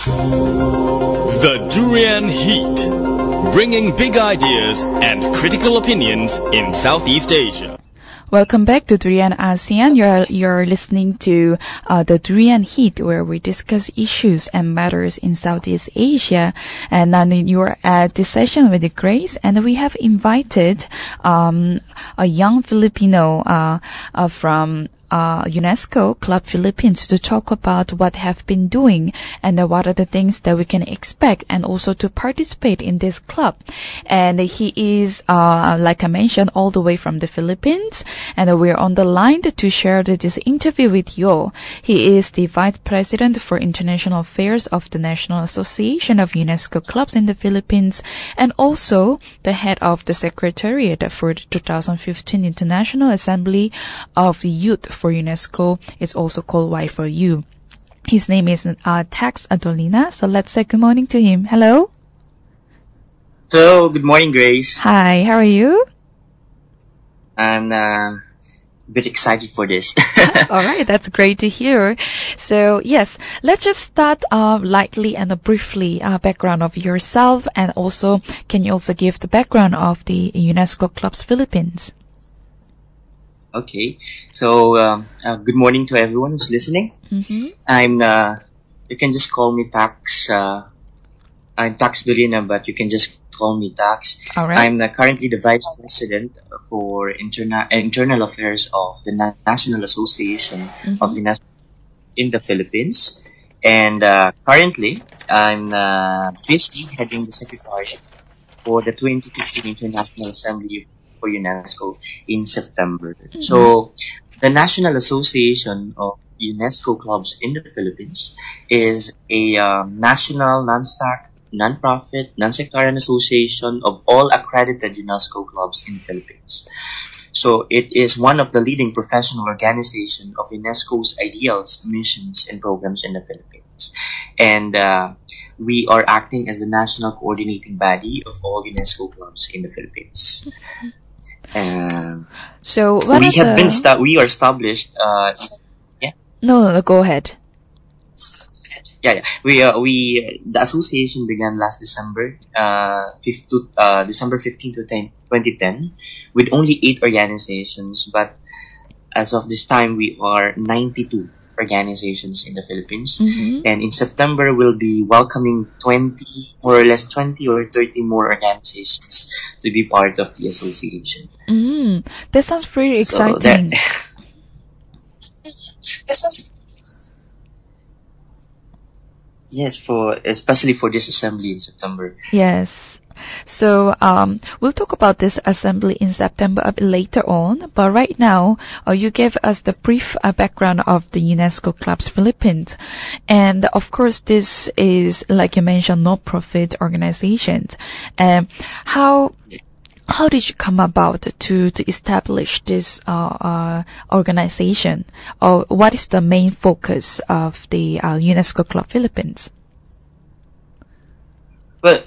The Durian Heat, bringing big ideas and critical opinions in Southeast Asia. Welcome back to Durian ASEAN. You're listening to the Durian Heat, where we discuss issues and matters in Southeast Asia. And you're at this session with Grace, and we have invited a young Filipino from UNESCO Club Philippines to talk about what have been doing and what are the things that we can expect, and also to participate in this club. And he is, like I mentioned, all the way from the Philippines, and we're on the line to share this interview with you. He is the Vice President for International Affairs of the National Association of UNESCO Clubs in the Philippines, and also the head of the Secretariat for the 2015 International Assembly of the Youth for UNESCO. It's also called Y4U. His name is Tax Dolina. So let's say good morning to him. Hello. Hello. Good morning, Grace. Hi. How are you? I'm a bit excited for this. All right. That's great to hear. So yes, let's just start lightly and briefly background of yourself, and also can you also give the background of the UNESCO Clubs Philippines? Okay, so good morning to everyone who's listening. You can just call me Tax. I'm Tax Dolina, but you can just call me Tax. All right. I'm currently the Vice President for Internal Affairs of the National Association of UNESCO in the Philippines. And currently, I'm busy heading the Secretariat for the 2015 International Assembly for UNESCO in September. So, the National Association of UNESCO Clubs in the Philippines is a national, non-profit, non-sectarian association of all accredited UNESCO clubs in the Philippines. So, it is one of the leading professional organizations of UNESCO's ideals, missions, and programs in the Philippines. And we are acting as the national coordinating body of all UNESCO clubs in the Philippines. So we are established. No, go ahead. Yeah. The association began last December, December 15 to 2010, with only 8 organizations. But as of this time, we are 92 organizations in the Philippines, and in September we'll be welcoming 20 or 30 more organizations to be part of the association. That sounds pretty exciting. Yes, especially for this assembly in September. Yes. So we'll talk about this assembly in September a bit later on, but right now you gave us the brief background of the UNESCO Clubs Philippines, and of course this is, like you mentioned, non-profit organizations. How did you come about to establish this organization, or what is the main focus of the UNESCO Club Philippines? Well,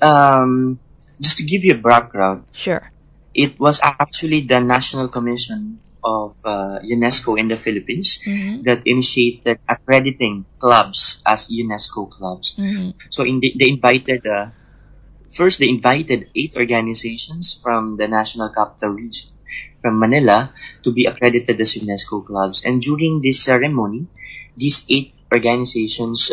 just to give you a background, sure. It was actually the National Commission of UNESCO in the Philippines that initiated accrediting clubs as UNESCO clubs. So they invited 8 organizations from the National Capital Region, from Manila, to be accredited as UNESCO clubs. And during this ceremony, these 8 organizations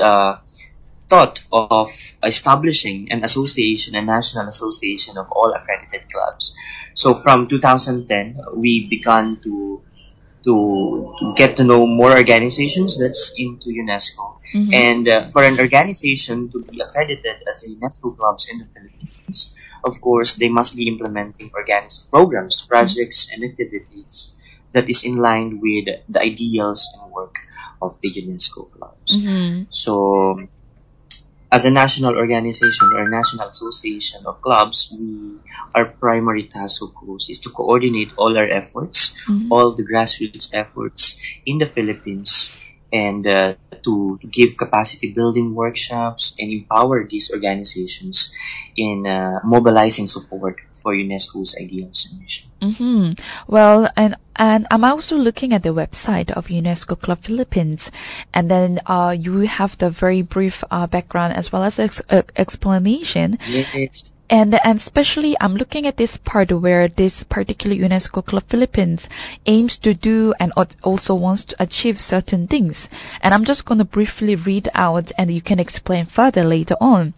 thought of establishing a national association of all accredited clubs. So from 2010, we began to get to know more organizations that's into UNESCO. And for an organization to be accredited as a UNESCO clubs in the Philippines, of course, they must be implementing programs, projects, and activities that is in line with the ideals and work of the UNESCO clubs. So, as a national organization or a national association of clubs, our primary task, of course, is to coordinate all our efforts, all the grassroots efforts in the Philippines, and to give capacity building workshops and empower these organizations in mobilizing support for UNESCO's ideals and mission. Mm-hmm. Well, and I'm also looking at the website of UNESCO Club Philippines, and then you have the very brief background as well as explanation. Yes. And especially, I'm looking at this part where this particular UNESCO Club Philippines aims to do and also wants to achieve certain things. And I'm just going to briefly read out, and you can explain further later on.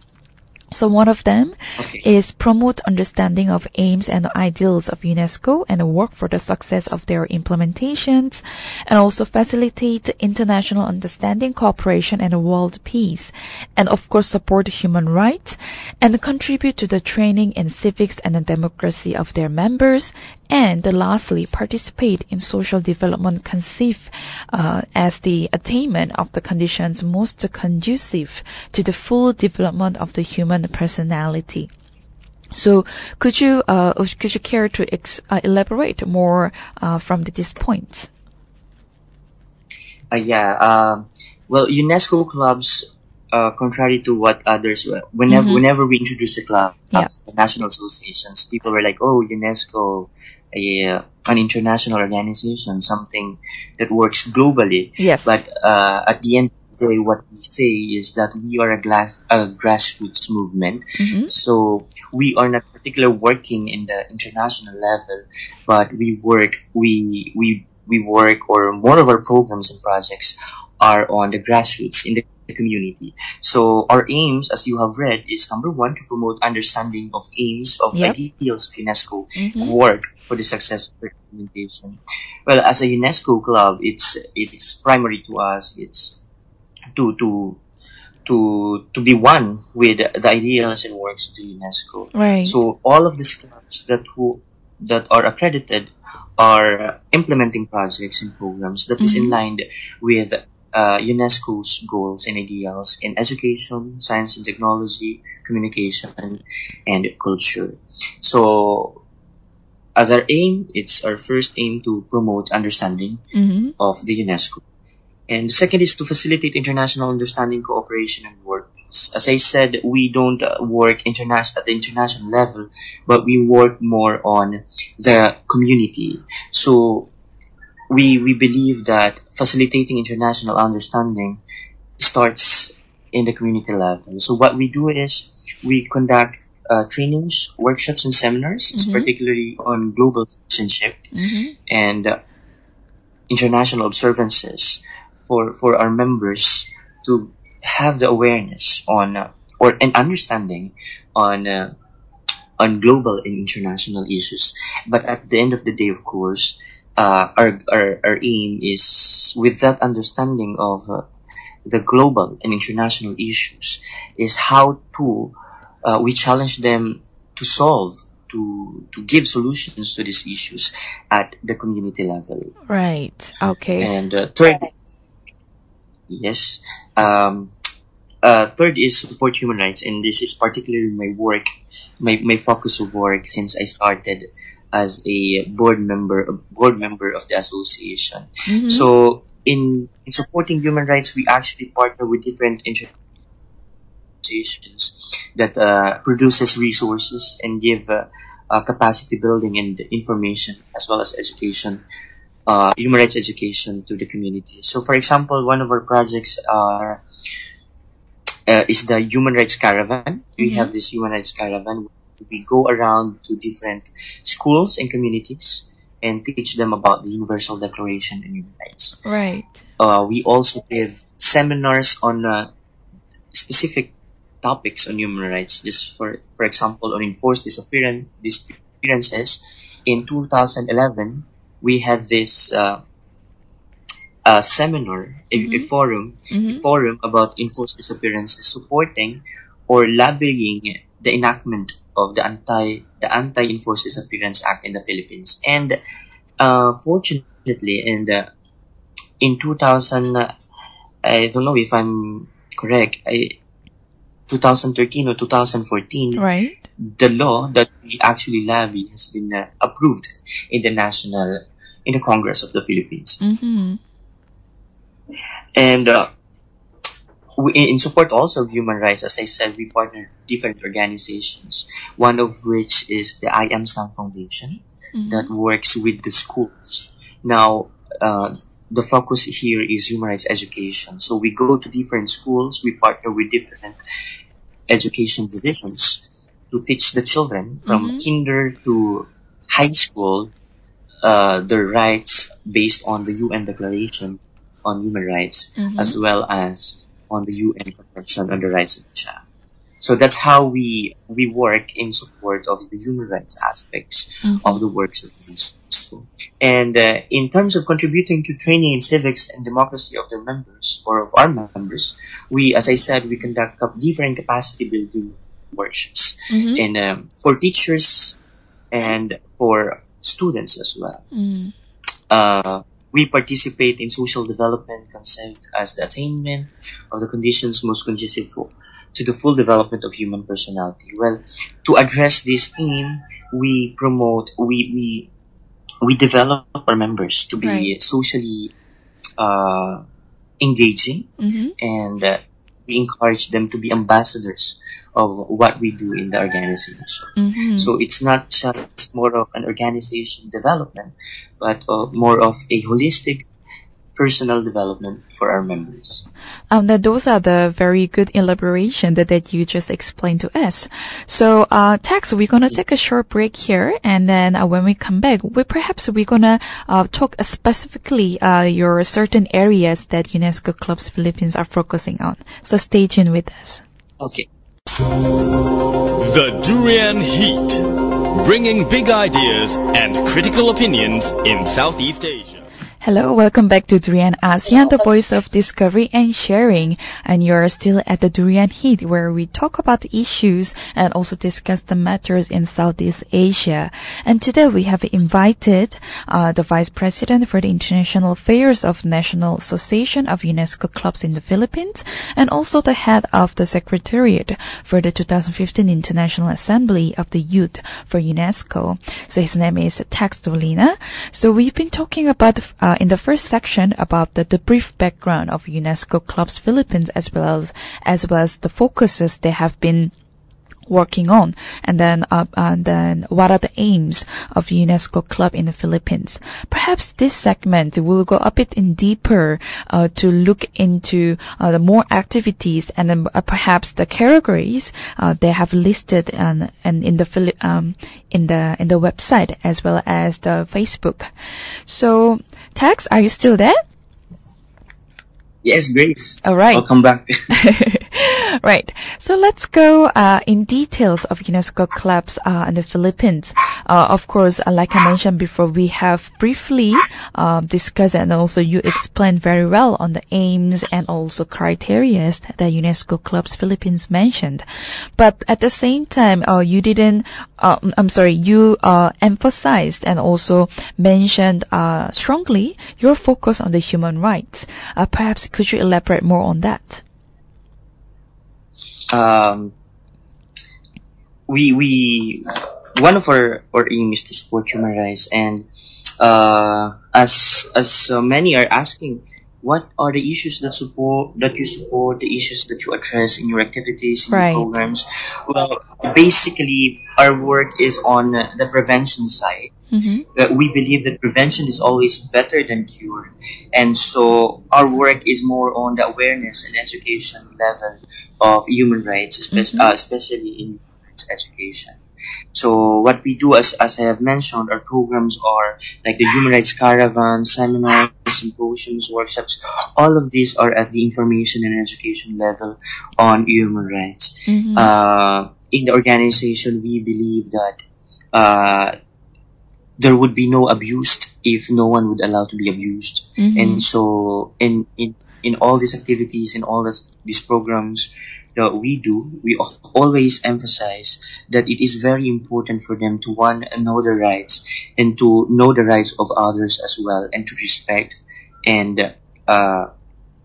So one of them is promote understanding of aims and ideals of UNESCO and work for the success of their implementations, and also facilitate international understanding, cooperation, and world peace, and of course support human rights, and contribute to the training in civics and the democracy of their members, and lastly participate in social development conceived as the attainment of the conditions most conducive to the full development of the human personality. So, could you care to elaborate more from these points? Well, UNESCO clubs, contrary to what others, whenever we introduce a club, the national associations, people were like, "Oh, UNESCO, an international organization, something that works globally." Yes. But at the end of the day, what we say is that we are a grassroots movement. Mm-hmm. So we are not particularly working in the international level, but we work, or more of our programs and projects are on the grassroots in the community. So our aims, as you have read, is number one, to promote understanding of aims of ideals of UNESCO, work for the success of implementation. Well, as a UNESCO club, it's primary to us. It's to be one with the ideals and works of the UNESCO. Right. So all of these clubs that are accredited are implementing projects and programs that is in line with UNESCO's goals and ideals in education, science and technology, communication, and culture. So, as our aim, it's our first aim to promote understanding of the UNESCO. And the second is to facilitate international understanding, cooperation, and work. As I said, we don't work at the international level, but we work more on the community. So, we believe that facilitating international understanding starts in the community level. So what we do is we conduct trainings, workshops, and seminars, particularly on global citizenship and international observances for our members to have the awareness on or an understanding on global and international issues. But at the end of the day, of course, our aim is, with that understanding of the global and international issues, is how to we challenge them to solve, to give solutions to these issues at the community level. Right. Okay. And third, third is support human rights, and this is particularly my work, my focus of work since I started as a board member of the association. So in supporting human rights, we actually partner with different organizations that produces resources and give capacity building and information as well as education, human rights education to the community. So for example, one of our projects is the Human Rights Caravan. We have this Human Rights Caravan. We go around to different schools and communities and teach them about the Universal Declaration and Human Rights. Right. We also give seminars on specific topics on human rights. Just for example, on enforced disappearances. In 2011, we had this seminar, a forum about enforced disappearances, supporting or lobbying the enactment of the Anti-Enforced Disappearance Act in the Philippines. And fortunately, in 2000, I don't know if I'm correct, 2013 or 2014, right, the law that we actually lobby has been approved in the Congress of the Philippines. And in support also of human rights, as I said, we partner with different organizations, one of which is the I Am Sang Foundation that works with the schools. Now, the focus here is human rights education. So we go to different schools, we partner with different education divisions to teach the children from kinder to high school their rights based on the UN Declaration on Human Rights, as well as on the UN Convention on the Rights of the Child. So that's how we work in support of the human rights aspects of the works of UNESCO. And in terms of contributing to training in civics and democracy of their members, or of our members, we, as I said, we conduct different capacity building workshops, and for teachers and for students as well. We participate in social development concept as the attainment of the conditions most conducive to the full development of human personality. Well, to address this aim, we promote, we develop our members to be socially engaging, and we encourage them to be ambassadors of what we do in the organization. So it's not just more of an organization development, but more of a holistic personal development for our members. Those are the very good elaboration that you just explained to us. So, Tex, we're going to take a short break here, and then when we come back, we're going to talk specifically your certain areas that UNESCO Clubs Philippines are focusing on. So stay tuned with us. Okay. The Durian Heat, bringing big ideas and critical opinions in Southeast Asia. Hello, welcome back to Durian ASEAN, the voice of discovery and sharing. And you're still at the Durian Heat, where we talk about the issues and also discuss the matters in Southeast Asia. And today we have invited the Vice President for the International Affairs of National Association of UNESCO Clubs in the Philippines, and also the head of the Secretariat for the 2015 International Assembly of the Youth for UNESCO. So his name is Tex Dolina. So we've been talking about in the first section about the brief background of UNESCO Clubs Philippines, as well as the focuses they have been working on, and then what are the aims of UNESCO Club in the Philippines. Perhaps this segment will go a bit in deeper to look into the more activities, and then perhaps the categories they have listed in the website as well as the Facebook. So, Tex, are you still there? Yes, Grace. All right. I'll come back. Right. So let's go in details of UNESCO clubs in the Philippines. Of course, like I mentioned before, we have briefly discussed, and also you explained very well on the aims and also criteria that UNESCO Clubs Philippines mentioned. But at the same time, you emphasized and also mentioned strongly your focus on the human rights. Perhaps could you elaborate more on that? One of our aim is to support human rights, and as many are asking, what are the issues that you support, the issues that you address in your activities, in your programs? Well, basically, our work is on the prevention side. We believe that prevention is always better than cure, and so our work is more on the awareness and education level of human rights, especially in human rights education. So what we do, as I have mentioned, our programs are like the Human Rights Caravan, seminars, symposiums, workshops. All of these are at the information and education level on human rights. In the organization, we believe that there would be no abuse if no one would allow to be abused. And so in all these activities, in all these programs that we do, we always emphasize that it is very important for them to, one, know their rights, and to know the rights of others as well, and to respect and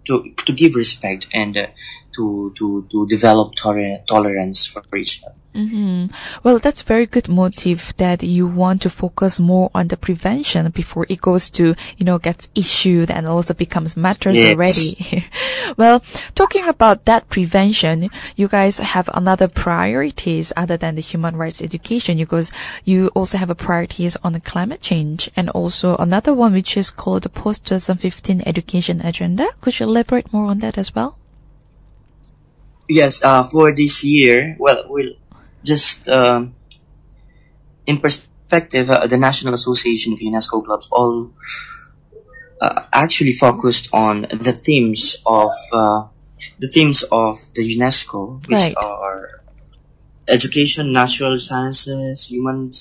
to give respect and to develop tolerance for each other. Well, that's very good motive that you want to focus more on the prevention before it goes to, gets issued and also becomes matters already. Well, talking about that prevention, you guys have another priorities other than the human rights education, because you also have a priorities on the climate change and also another one which is called the post-2015 education agenda. Could you elaborate more on that as well? Yes, for this year, we'll just in perspective, the National Association of UNESCO Clubs all actually focused on the themes of the UNESCO, which are education, natural sciences, human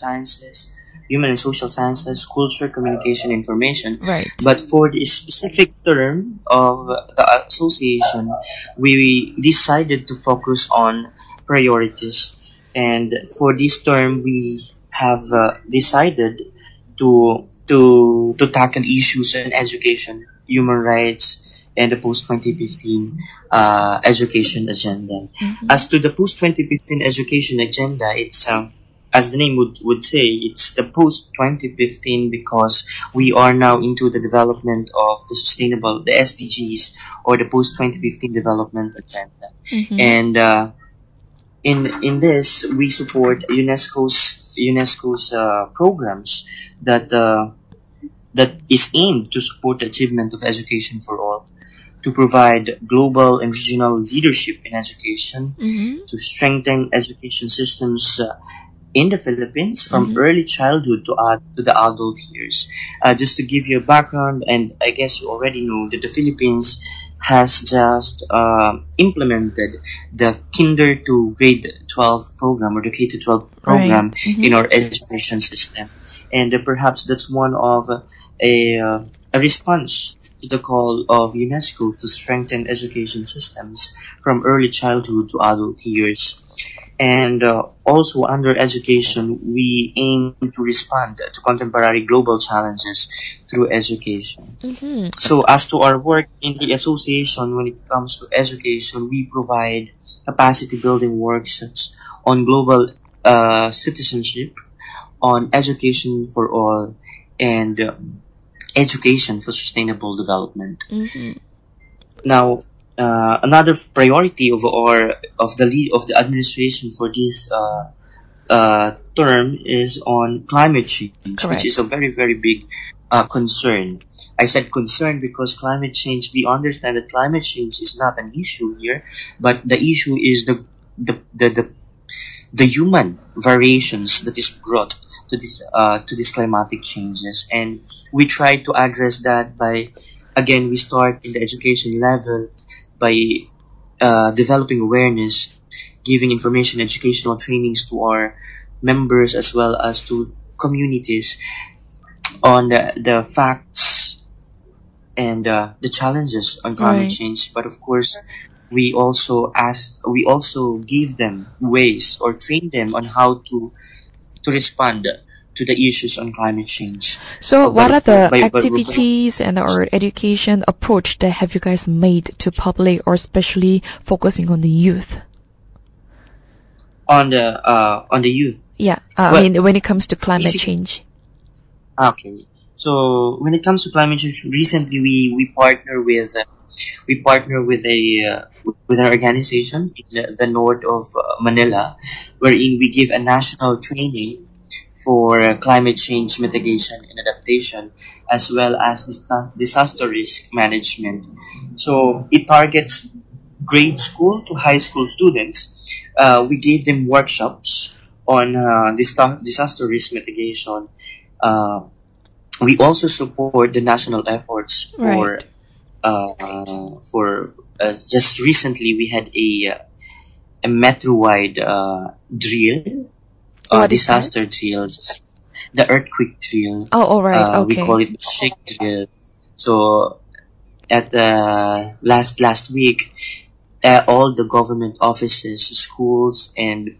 and social sciences, culture, communication, information. Right. But for the specific term of the association, we decided to focus on priorities. And for this term, we have decided to tackle issues in education, human rights, and the post-2015 education agenda. As to the post-2015 education agenda, it's as the name would say, it's the post-2015 because we are now into the development of the SDGs, or the post-2015 development agenda. And in this, we support UNESCO's programs that is aimed to support the achievement of education for all, to provide global and regional leadership in education, to strengthen education systems in the Philippines from early childhood to the adult years. Just to give you a background, and I guess you already know that the Philippines has just implemented the Kinder to Grade 12 program, or the K to 12 program in our education system, and perhaps that's one of a response to the call of UNESCO to strengthen education systems from early childhood to adult years. And also under education, we aim to respond to contemporary global challenges through education. So as to our work in the association, when it comes to education, we provide capacity building workshops on global citizenship, on education for all, and education for sustainable development. Now, another priority of the administration for this term is on climate change, which is a very, very big concern. I said concern because climate change, we understand that climate change is not an issue here, but the issue is the human variations that is brought to these climatic changes, and we try to address that by, again, we start in the education level by developing awareness, giving information, educational trainings to our members as well as to communities on the facts and the challenges on climate change. But of course, we also give them ways or train them on how to respond to the issues on climate change. So what are the activities and or education approach that have you guys made to public, or especially focusing on the youth? On the youth? Yeah, I mean when it comes to climate change. Okay. So when it comes to climate change, recently we partner with an organization in the north of Manila, wherein we give a national training for climate change mitigation and adaptation, as well as disaster risk management. So it targets grade school to high school students. We gave them workshops on disaster risk mitigation. We also support the national efforts for just recently we had a metro-wide drill, disaster drill, the earthquake drill. Oh, all right. Okay. We call it the shake drill. So at last week, all the government offices, schools, and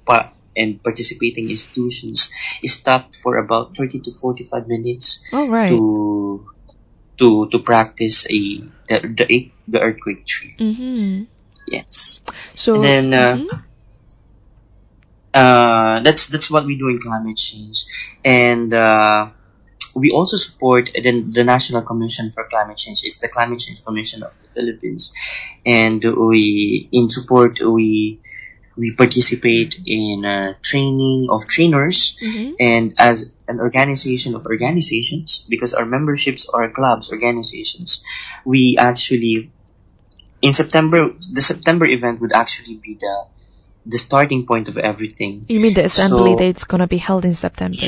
participating institutions stopped for about 30 to 45 minutes. All right. To practice the earthquake drill. Yes. So, And then that's what we do in climate change, and we also support the National Commission for Climate Change. It's the Climate Change Commission of the Philippines, and we participate in training of trainers, and as an organization of organizations, because our memberships are clubs, organizations, we actually in September, the September event would actually be the starting point of everything. you mean the assembly So that's gonna be held in September?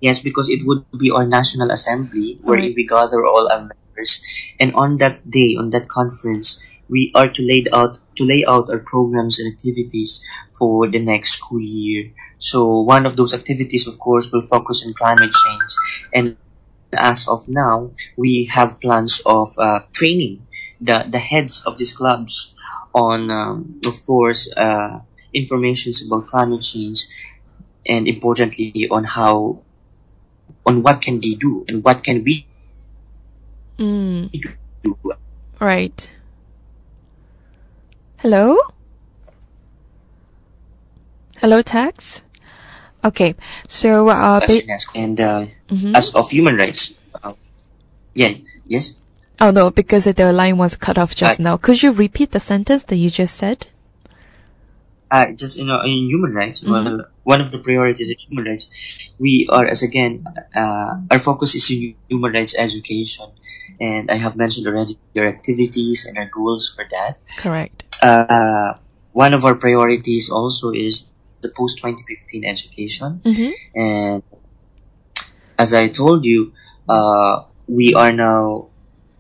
yes, because it would be our national assembly wherein Alright. we gather all our members, and on that day, on that conference, we are to lay out our programs and activities for the next school year. So one of those activities, of course, will focus on climate change, and as of now, we have plans of training the heads of these clubs on, of course, informations about climate change, and importantly on what can they do and what can we Mm, do. right. Hello? Hello, Tax? Okay, so, As UNESCO. And as of human rights, yes. oh no, because the line was cut off just now. Could you repeat the sentence that you just said? Just in human rights, well, one of the priorities is human rights. We are, as again, our focus is in human rights education, and I have mentioned already our activities and our goals for that. Correct. One of our priorities also is the post 2015 education, and as I told you, we are now.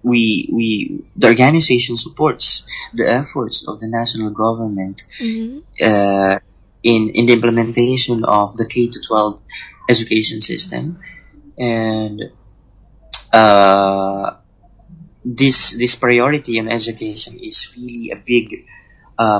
The organization supports the efforts of the national government in the implementation of the K to 12 education system, and this priority on education is really a big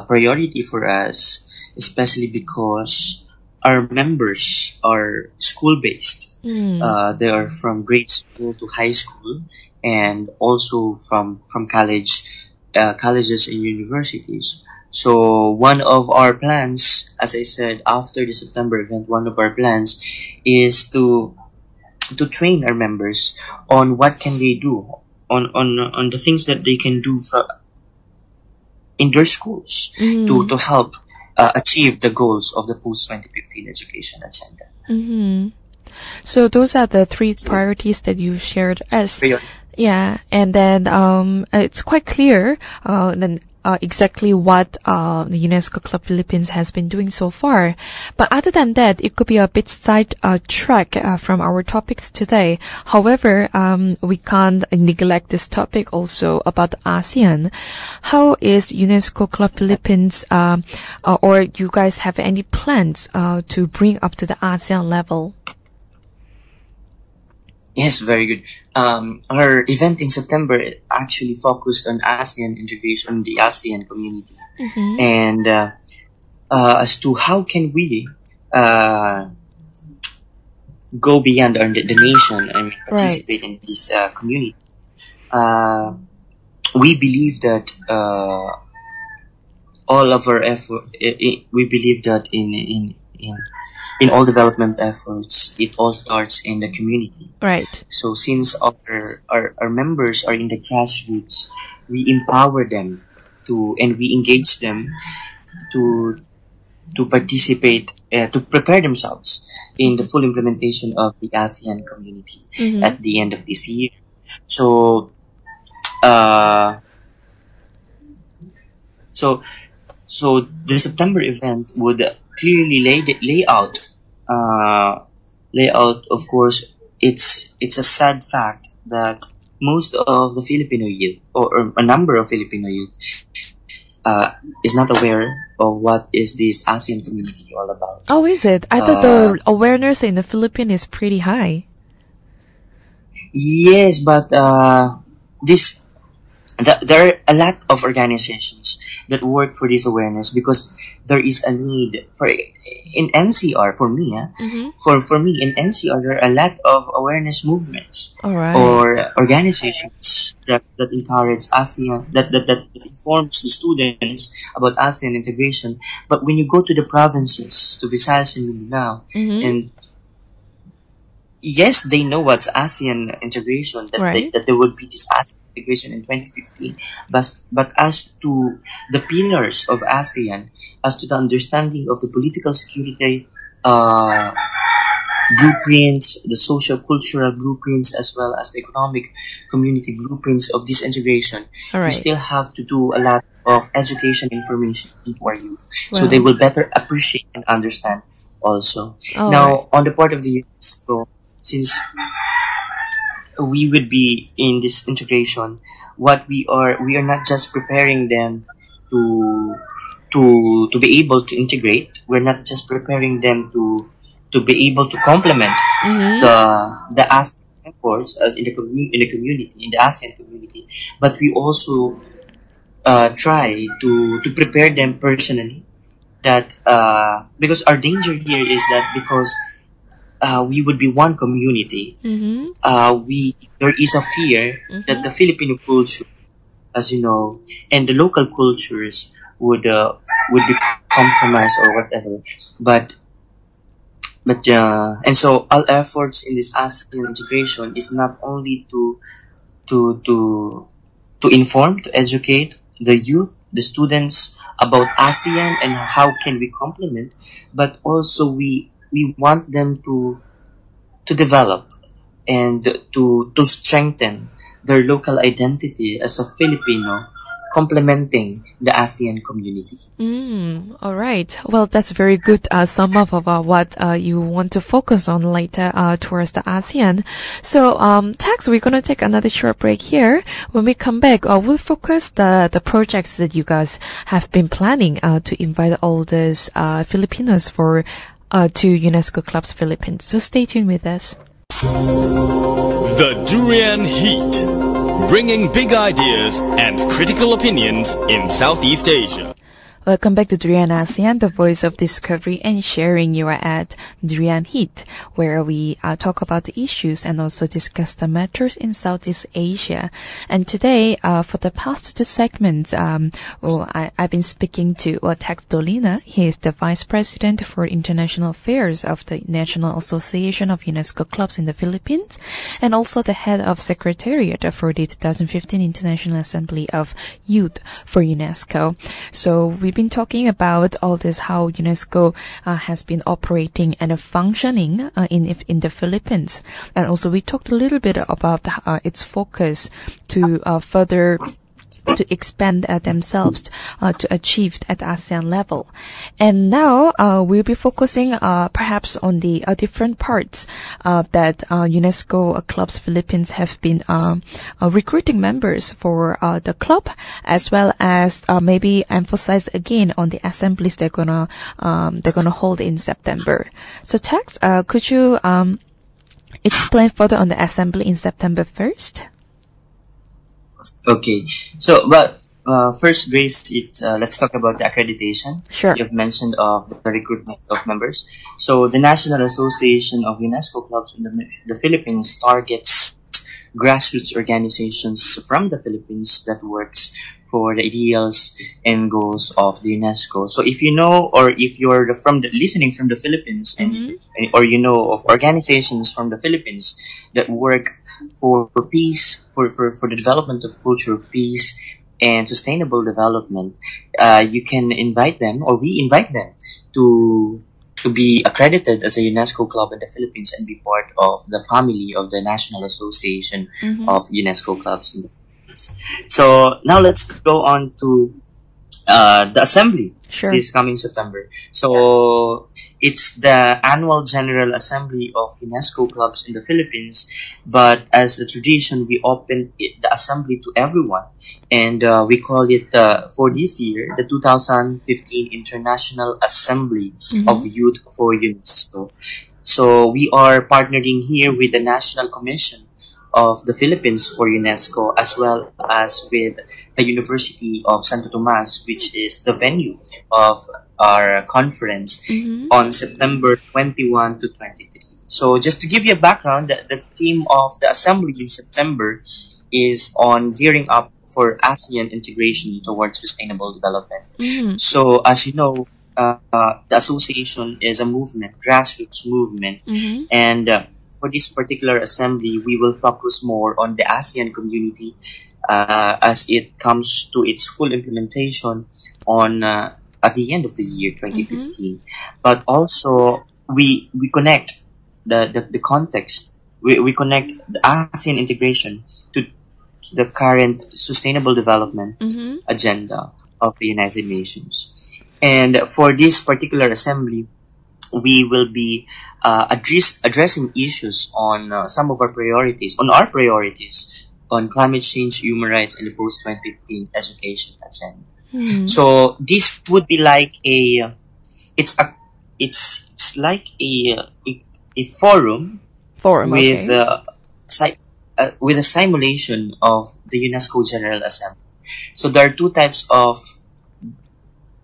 priority for us, especially because our members are school based. They are from grade school to high school, and also from colleges and universities. So one of our plans, as I said, after the September event, one of our plans is to train our members on what can they do, on the things that they can do in their schools to help achieve the goals of the post 2015 education agenda. So those are the three priorities that you shared us. Yeah, and then it's quite clear then exactly what the UNESCO Club Philippines has been doing so far. But other than that, it could be a bit side track from our topics today. However, we can't neglect this topic also about ASEAN. How is UNESCO Club Philippines, or you guys have any plans to bring up to the ASEAN level? Yes, very good. Our event in September actually focused on ASEAN integration, the ASEAN community, and as to how can we go beyond the nation and participate in this community. We believe that all of our effort, we believe that in all development efforts, it all starts in the community. Right. So since our members are in the grassroots, we empower them and we engage them to participate, to prepare themselves in the full implementation of the ASEAN community at the end of this year. So, so the September event would clearly lay out. Of course, it's a sad fact that most of the Filipino youth, or a number of Filipino youth, is not aware of what is this ASEAN community all about. Oh, is it? I thought the awareness in the Philippines is pretty high. Yes, but this there are a lot of organizations that work for this awareness, because there is a need for in NCR for me. For me in NCR, there are a lot of awareness movements All right. or organizations that encourage ASEAN, that informs the students about ASEAN integration. But when you go to the provinces, to Visayas and Mindanao, and yes, they know what's ASEAN integration, that Right. that there would be this ASEAN integration in 2015. But as to the pillars of ASEAN, as to the understanding of the political security blueprints, the social cultural blueprints, as well as the economic community blueprints of this integration, All we right. still have to do a lot of education information to our youth, so Wow. they will better appreciate and understand also. All Now, right. on the part of the UNESCO, since we would be in this integration, we are not just preparing them to be able to integrate. We're not just preparing them to be able to complement the ASEAN efforts as in the community, in the ASEAN community, but we also try to prepare them personally, that because our danger here is that, because we would be one community, there is a fear that the Filipino culture, as you know, and the local cultures would be compromised or whatever. And so our efforts in this ASEAN integration is not only to to to inform, to educate the youth, the students about ASEAN and how can we complement, but also we want them to develop and to strengthen their local identity as a Filipino, complementing the ASEAN community. All right. Well, that's very good sum up about what you want to focus on later towards the ASEAN. So, Tax, we're going to take another short break here. When we come back, we'll focus the projects that you guys have been planning to invite all those Filipinos to UNESCO Clubs Philippines. So stay tuned with us. The Durian Heat, bringing big ideas and critical opinions in Southeast Asia. Welcome back to Durian ASEAN, the voice of discovery and sharing. You are at Durian Heat, where we talk about the issues and also discuss the matters in Southeast Asia. And today, for the past two segments, I've been speaking to Tex Dolina. He is the Vice President for International Affairs of the National Association of UNESCO Clubs in the Philippines, and also the head of Secretariat for the 2015 International Assembly of Youth for UNESCO. So we've been talking about all this, how UNESCO has been operating and functioning in the Philippines, and also we talked a little bit about its focus to further to expand themselves to achieve at ASEAN level. And now we'll be focusing perhaps on the different parts that UNESCO Clubs Philippines have been recruiting members for the club, as well as maybe emphasize again on the assemblies they're gonna hold in September. So Tex, could you explain further on the assembly in September first? Okay, so but first, Grace, let's talk about the accreditation. Sure. You've mentioned of the recruitment of members. So the National Association of UNESCO Clubs in the Philippines targets grassroots organizations from the Philippines that works for the ideals and goals of the UNESCO. So if you know, or if you're listening from the Philippines, or you know of organizations from the Philippines that work for peace, for the development of culture, peace, and sustainable development, you can invite them, or we invite them to be accredited as a UNESCO club in the Philippines and be part of the family of the National Association of UNESCO Clubs in the Philippines. So now let's go on to the assembly. Sure. This coming September. So it's the annual General Assembly of UNESCO Clubs in the Philippines, but as a tradition, we open the assembly to everyone, and we call it for this year the 2015 International Assembly of Youth for UNESCO. So we are partnering here with the National Commission of the Philippines for UNESCO, as well as with the University of Santo Tomas, which is the venue of our conference on September 21 to 23. So just to give you a background, the theme of the assembly in September is on gearing up for ASEAN integration towards sustainable development. So as you know, the association is a movement, grassroots movement, and for this particular assembly, we will focus more on the ASEAN community as it comes to its full implementation on at the end of the year 2015. But also we connect the context. We connect the ASEAN integration to the current sustainable development agenda of the United Nations. And for this particular assembly, we will be addressing issues on some of our priorities, on climate change, human rights, and the post-2015 education agenda. So this would be like it's like a forum with with a simulation of the UNESCO General Assembly. So there are two types of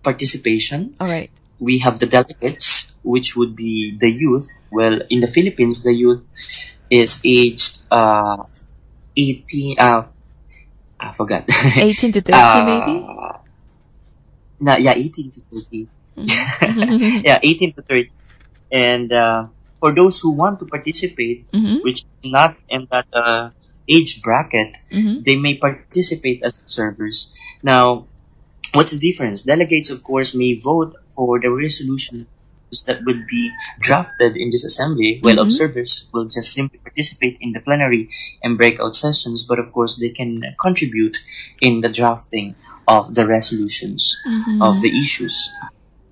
participation. All right. We have the delegates, which would be the youth. Well, in the Philippines, the youth is aged 18. I forgot. 18 to 30, maybe. No, yeah, 18 to 30. Yeah, 18 to 30. And for those who want to participate, which is not in that age bracket, they may participate as observers. Now, what's the difference? Delegates, of course, may vote for the resolutions that would be drafted in this assembly, while observers will just simply participate in the plenary and breakout sessions, but of course they can contribute in the drafting of the resolutions of the issues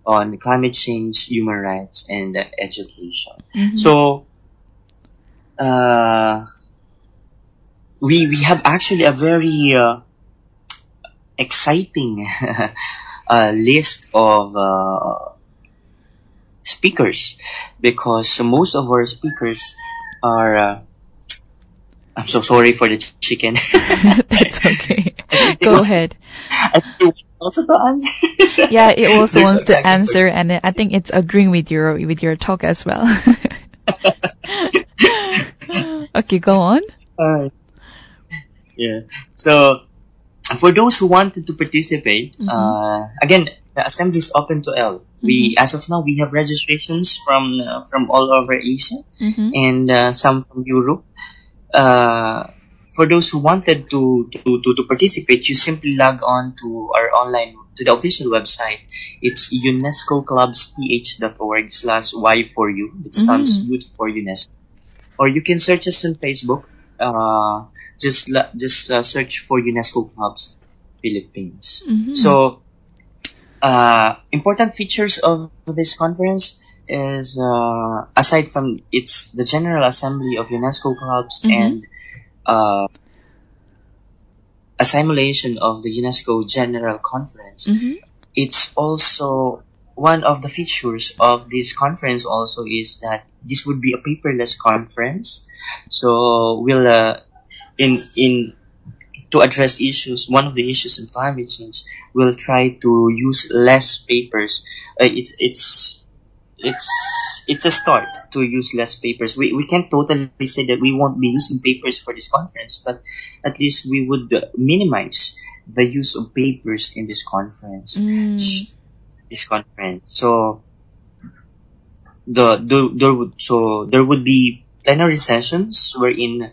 on climate change, human rights, and education. So, we have actually a very exciting list of speakers, because most of our speakers are I'm so sorry for the chicken. That's okay. Go ahead. I think also to answer. Yeah, it also wants to answer, and I think it's agreeing with your talk as well. Okay, go on. Yeah. So, for those who wanted to participate, again, the assembly is open to all. We, as of now, we have registrations from all over Asia and some from Europe. For those who wanted to participate, you simply log on to our to the official website. It's unescoclubsph.org/Y4U. That stands Youth for UNESCO. Or you can search us on Facebook. Just search for UNESCO Clubs Philippines. So, important features of this conference is, aside from the General Assembly of UNESCO Clubs and a simulation of the UNESCO General Conference, it's also one of the features of this conference also is that this would be a paperless conference. So we'll to address issues, one of the issues in climate change, we'll try to use less papers. It's a start to use less papers. We can't totally say that we won't be using papers for this conference, but at least we would minimize the use of papers in this conference. So there would be plenary sessions wherein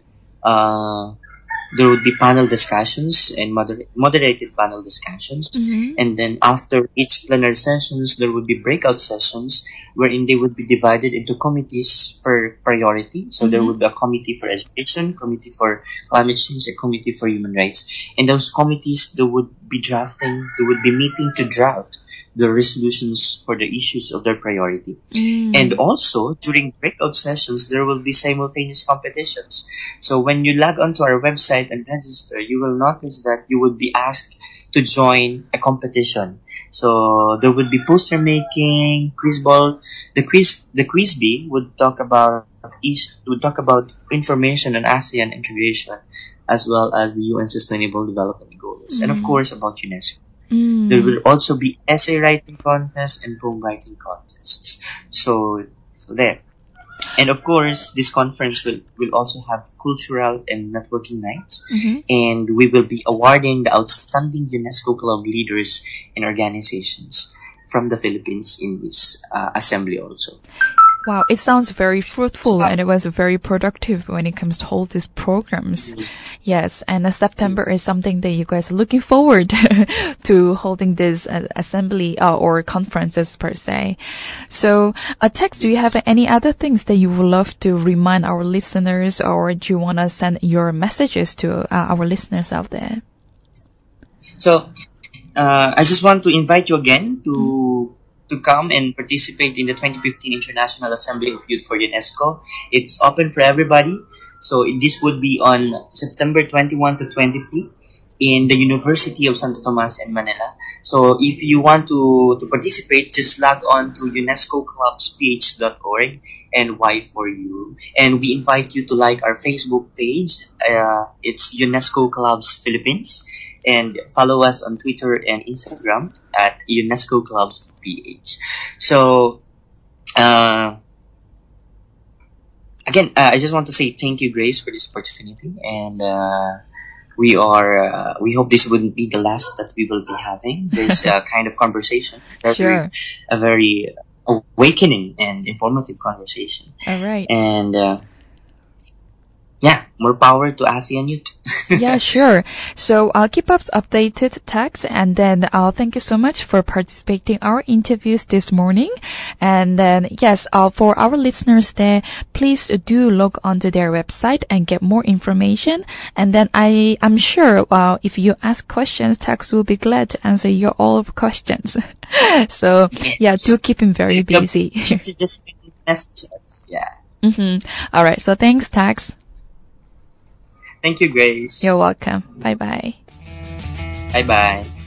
there would be panel discussions and moderated panel discussions. And then after each plenary sessions, there would be breakout sessions wherein they would be divided into committees per priority. So there would be a committee for education, committee for climate change, a committee for human rights. And those committees, they would be meeting to draft the resolutions for the issues of their priority. And also, during breakout sessions, there will be simultaneous competitions. So when you log onto our website and register, you will notice that you would be asked to join a competition. So there would be poster making, quiz ball. The quiz bee would talk about information on ASEAN integration, as well as the UN Sustainable Development Goals, and of course about UNESCO. There will also be essay writing contests and poem writing contests. So there. And of course, this conference will also have cultural and networking nights. And we will be awarding the outstanding UNESCO club leaders and organizations from the Philippines in this assembly also. Wow, it sounds very fruitful and it was very productive when it comes to hold these programs. Yes, and September is something that you guys are looking forward to holding this assembly or conferences per se. So, Tex, do you have any other things that you would love to remind our listeners, or do you want to send your messages to our listeners out there? So, I just want to invite you again to come and participate in the 2015 International Assembly of Youth for UNESCO. It's open for everybody. So this would be on September 21 to 23 in the University of Santo Tomas in Manila. So if you want to participate, just log on to unescoclubsph.org and Y4U. And we invite you to like our Facebook page. It's UNESCO Clubs Philippines. And follow us on Twitter and Instagram at UNESCO Clubs PH. So, again, I just want to say thank you, Grace, for this opportunity. And we hope this wouldn't be the last that we will be having this kind of conversation. Sure. A very awakening and informative conversation. All right. And yeah, more power to ASEAN youth. Yeah, sure. So keep us updated, Tex, and then thank you so much for participating in our interviews this morning. And then yes, for our listeners there, please do log onto their website and get more information. And then I'm sure if you ask questions, Tex will be glad to answer your all of questions. So yeah, do keep him very busy. Just messages. Yeah. All right. So thanks, Tex. Thank you, Grace. You're welcome. Bye-bye. Bye-bye.